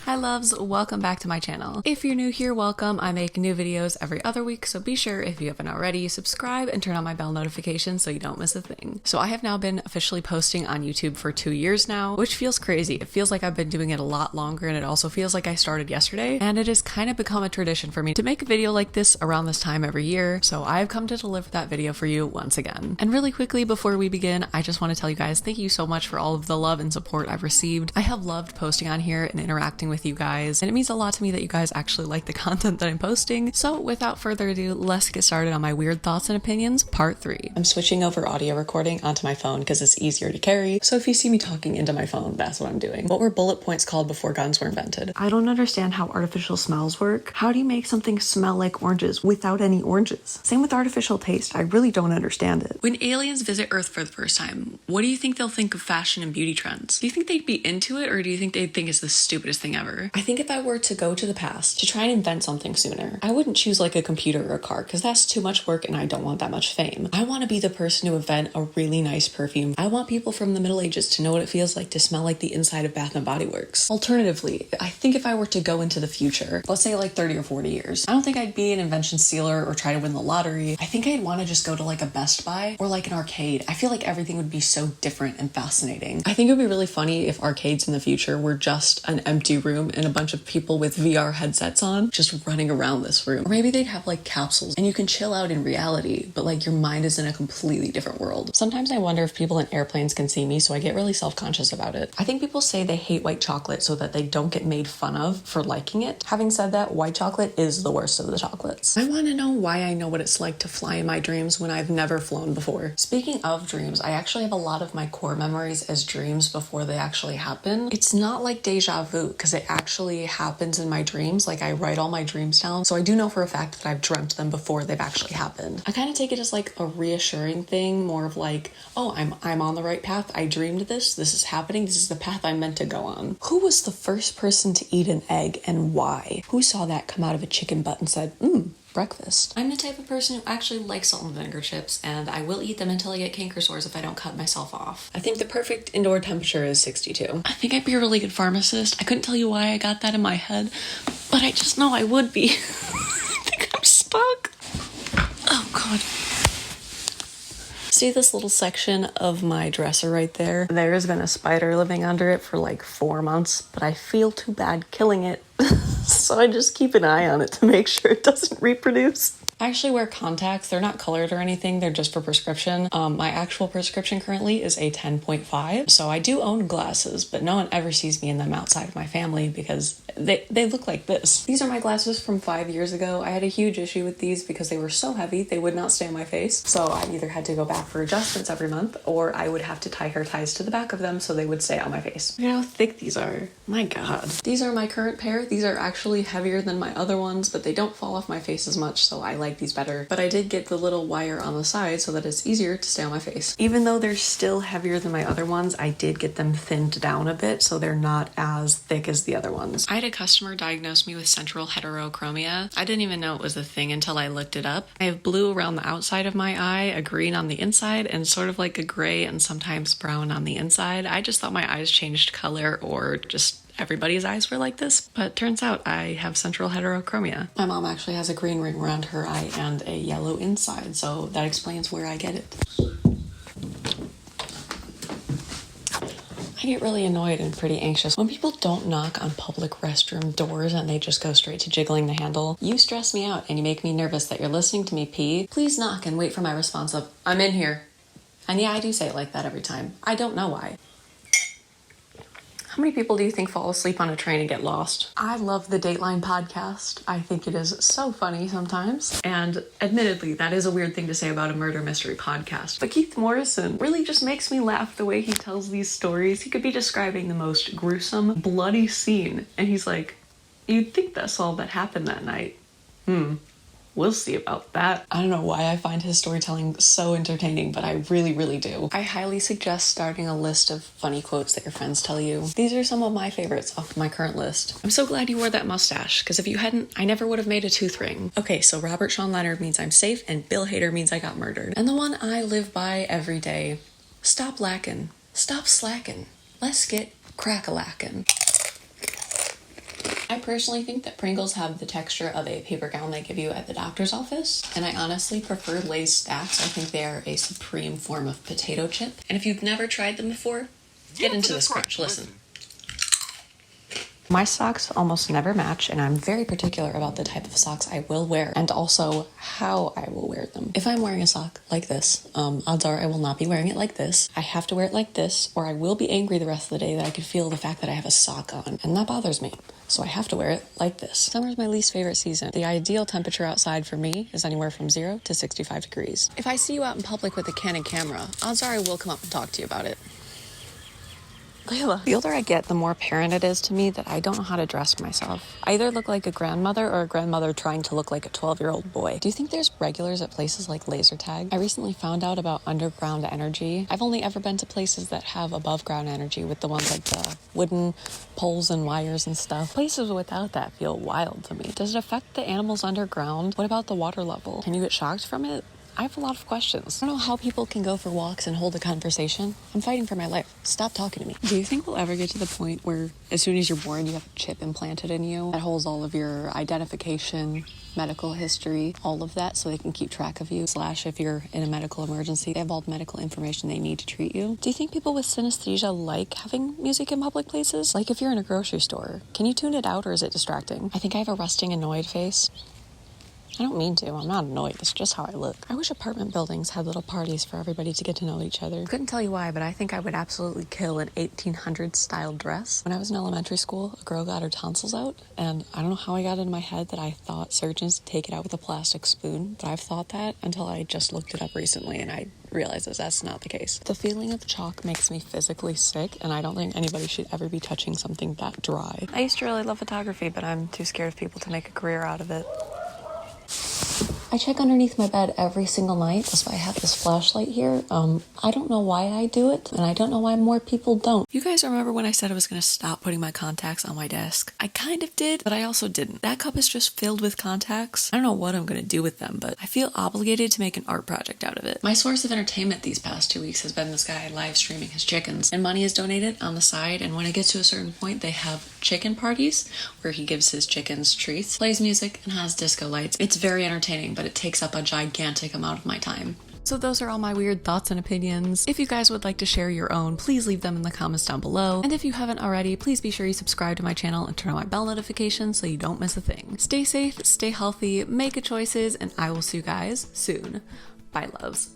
Hi loves, welcome back to my channel. If you're new here, welcome. I make new videos every other week, so be sure, if you haven't already, subscribe and turn on my bell notifications so you don't miss a thing. So I have now been officially posting on YouTube for 2 years now, which feels crazy. It feels like I've been doing it a lot longer, and it also feels like I started yesterday, and it has kind of become a tradition for me to make a video like this around this time every year, so I've come to deliver that video for you once again. And really quickly before we begin, I just want to tell you guys thank you so much for all of the love and support I've received. I have loved posting on here and interacting with you guys, and it means a lot to me that you guys actually like the content that I'm posting. So without further ado, let's get started on my weird thoughts and opinions part 3. I'm switching over audio recording onto my phone because it's easier to carry, so if you see me talking into my phone, that's what I'm doing. What were bullet points called before guns were invented? I don't understand how artificial smells work. How do you make something smell like oranges without any oranges? Same with artificial taste. I really don't understand it. When aliens visit Earth for the first time, what do you think they'll think of fashion and beauty trends? Do you think they'd be into it, or do you think they'd think it's the stupidest thing ever? I think if I were to go to the past to try and invent something sooner, I wouldn't choose like a computer or a car because that's too much work and I don't want that much fame. I want to be the person to invent a really nice perfume. I want people from the Middle Ages to know what it feels like to smell like the inside of Bath & Body Works. Alternatively, I think if I were to go into the future, let's say like 30 or 40 years, I don't think I'd be an invention stealer or try to win the lottery. I think I'd want to just go to like a Best Buy or like an arcade. I feel like everything would be so different and fascinating. I think it would be really funny if arcades in the future were just an empty room and a bunch of people with VR headsets on just running around this room. Or maybe they'd have like capsules and you can chill out in reality, but like your mind is in a completely different world. Sometimes I wonder if people in airplanes can see me, so I get really self-conscious about it. I think people say they hate white chocolate so that they don't get made fun of for liking it. Having said that, white chocolate is the worst of the chocolates. I want to know why I know what it's like to fly in my dreams when I've never flown before. Speaking of dreams, I actually have a lot of my core memories as dreams before they actually happen. It's not like deja vu because it actually happens in my dreams. Like I write all my dreams down, so I do know for a fact that I've dreamt them before they've actually happened. I kind of take it as like a reassuring thing, more of like, oh, I'm on the right path. I dreamed this is happening, this is the path I'm meant to go on. Who was the first person to eat an egg and why? Who saw that come out of a chicken butt and said, breakfast? I'm the type of person who actually likes salt and vinegar chips, and I will eat them until I get canker sores if I don't cut myself off. I think the perfect indoor temperature is 62. I think I'd be a really good pharmacist. I couldn't tell you why I got that in my head, but I just know I would be. I think I'm stuck. Oh god. See this little section of my dresser right there? There's been a spider living under it for like 4 months, but I feel too bad killing it. So I just keep an eye on it to make sure it doesn't reproduce. I actually wear contacts. They're not colored or anything. They're just for prescription. My actual prescription currently is a 10.5. So I do own glasses, but no one ever sees me in them outside of my family because they look like this. These are my glasses from 5 years ago. I had a huge issue with these because they were so heavy they would not stay on my face. So I either had to go back for adjustments every month or I would have to tie hair ties to the back of them so they would stay on my face. Look at how thick these are. My god. These are my current pair. These are actually heavier than my other ones, but they don't fall off my face as much, so I like these better. But I did get the little wire on the side so that it's easier to stay on my face. Even though they're still heavier than my other ones, I did get them thinned down a bit so they're not as thick as the other ones. I had a customer diagnose me with central heterochromia. I didn't even know it was a thing until I looked it up. I have blue around the outside of my eye, a green on the inside, and sort of like a gray and sometimes brown on the inside. I just thought my eyes changed color or just everybody's eyes were like this, but turns out I have central heterochromia. My mom actually has a green ring around her eye and a yellow inside, so that explains where I get it. I get really annoyed and pretty anxious when people don't knock on public restroom doors and they just go straight to jiggling the handle. You stress me out and you make me nervous that you're listening to me pee. Please knock and wait for my response of, I'm in here. And yeah, I do say it like that every time. I don't know why. How many people do you think fall asleep on a train and get lost? I love the Dateline podcast. I think it is so funny sometimes. And admittedly, that is a weird thing to say about a murder mystery podcast. But Keith Morrison really just makes me laugh the way he tells these stories. He could be describing the most gruesome, bloody scene. And he's like, you'd think that's all that happened that night. We'll see about that. I don't know why I find his storytelling so entertaining, but I really, really do. I highly suggest starting a list of funny quotes that your friends tell you. These are some of my favorites off my current list. I'm so glad you wore that mustache, because if you hadn't, I never would have made a tooth ring. Okay, so Robert Sean Leonard means I'm safe, and Bill Hader means I got murdered. And the one I live by every day, stop lacking, stop slacking, let's get crack-a-lackin'. I personally think that Pringles have the texture of a paper gown they give you at the doctor's office, and I honestly prefer Lay's Stacks. I think they are a supreme form of potato chip. And if you've never tried them before, get into this crunch. Listen. My socks almost never match, and I'm very particular about the type of socks I will wear and also how I will wear them. If I'm wearing a sock like this, odds are I will not be wearing it like this. I have to wear it like this, or I will be angry the rest of the day that I could feel the fact that I have a sock on, and that bothers me. So I have to wear it like this. Summer is my least favorite season. The ideal temperature outside for me is anywhere from 0 to 65 degrees. If I see you out in public with a Canon camera, odds are I will come up and talk to you about it. The older I get, the more apparent it is to me that I don't know how to dress myself. I either look like a grandmother or a grandmother trying to look like a 12-year-old boy. Do you think there's regulars at places like laser tag? I recently found out about underground energy. I've only ever been to places that have above ground energy with the ones like the wooden poles and wires and stuff. Places without that feel wild to me. Does it affect the animals underground? What about the water level? Can you get shocked from it? I have a lot of questions. I don't know how people can go for walks and hold a conversation. I'm fighting for my life. Stop talking to me. Do you think we'll ever get to the point where as soon as you're born, you have a chip implanted in you that holds all of your identification, medical history, all of that, so they can keep track of you, / if you're in a medical emergency, they have all the medical information they need to treat you? Do you think people with synesthesia like having music in public places? Like if you're in a grocery store, can you tune it out or is it distracting? I think I have a resting annoyed face. I don't mean to. I'm not annoyed. It's just how I look. I wish apartment buildings had little parties for everybody to get to know each other. Couldn't tell you why, but I think I would absolutely kill an 1800s style dress. When I was in elementary school, a girl got her tonsils out, and I don't know how I got into my head that I thought surgeons take it out with a plastic spoon, but I've thought that until I just looked it up recently, and I realized that that's not the case. The feeling of chalk makes me physically sick, and I don't think anybody should ever be touching something that dry. I used to really love photography, but I'm too scared of people to make a career out of it. I check underneath my bed every single night. That's why I have this flashlight here. I don't know why I do it, and I don't know why more people don't. You guys remember when I said I was going to stop putting my contacts on my desk? I kind of did, but I also didn't. That cup is just filled with contacts. I don't know what I'm going to do with them, but I feel obligated to make an art project out of it. My source of entertainment these past 2 weeks has been this guy live streaming his chickens, and money is donated on the side, and when it gets to a certain point, they have chicken parties where he gives his chickens treats, plays music, and has disco lights. It's very entertaining, but it takes up a gigantic amount of my time. So those are all my weird thoughts and opinions. If you guys would like to share your own, please leave them in the comments down below. And if you haven't already, please be sure you subscribe to my channel and turn on my bell notifications so you don't miss a thing. Stay safe, stay healthy, make good choices, and I will see you guys soon. Bye, loves.